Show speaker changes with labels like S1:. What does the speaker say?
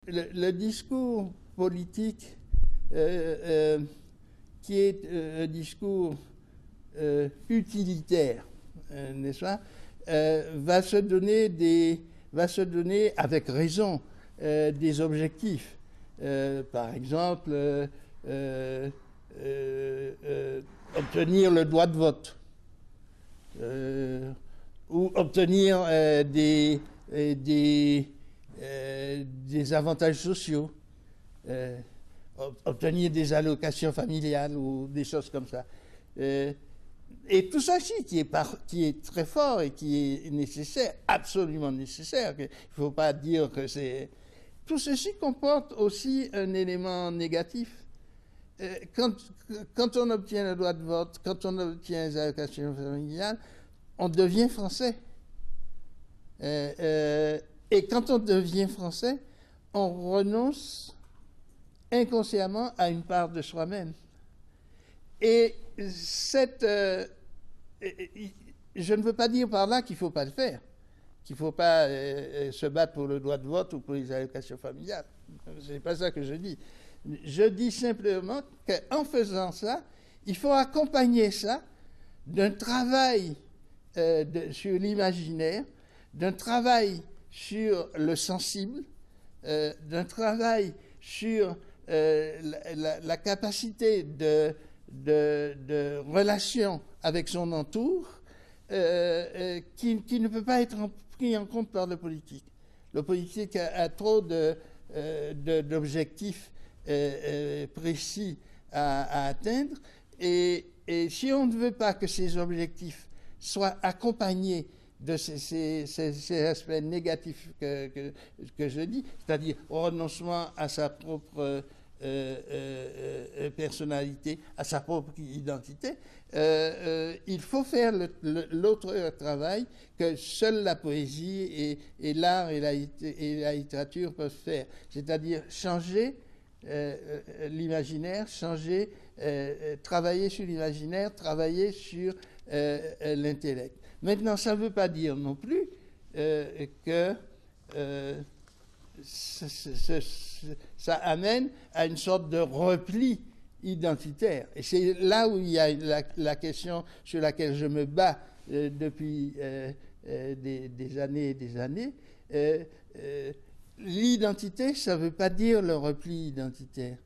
S1: le discours politique qui est un discours utilitaire, n'est-ce pas, va se donner avec raison des objectifs. Par exemple, obtenir le droit de vote, ou obtenir des avantages sociaux, obtenir des allocations familiales ou des choses comme ça. Et tout ça aussi qui est très fort et qui est nécessaire, absolument nécessaire. Il ne faut pas dire que c'est... Tout ceci comporte aussi un élément négatif. Quand on obtient le droit de vote, quand on obtient les allocations familiales, on devient français. Et quand on devient français, on renonce inconsciemment à une part de soi-même. Et je ne veux pas dire par là qu'il ne faut pas le faire, qu'il ne faut pas se battre pour le droit de vote ou pour les allocations familiales. Ce n'est pas ça que je dis. Je dis simplement qu'en faisant ça, il faut accompagner ça d'un travail sur l'imaginaire, d'un travail sur le sensible, d'un travail sur la capacité de relation avec son entour qui ne peut pas être pris en compte par le politique. Le politique a trop d'objectifs précis à atteindre et si on ne veut pas que ces objectifs soient accompagnés de ces aspects négatifs que je dis, c'est-à-dire renoncement à sa propre personnalité, à sa propre identité, il faut faire l'autre travail que seule la poésie et l'art et la littérature peuvent faire, c'est-à-dire changer l'imaginaire, travailler sur l'imaginaire, travailler sur l'intellect. Maintenant, ça ne veut pas dire non plus que ça amène à une sorte de repli identitaire. Et c'est là où il y a la question sur laquelle je me bats depuis des années et des années. L'identité, ça ne veut pas dire le repli identitaire.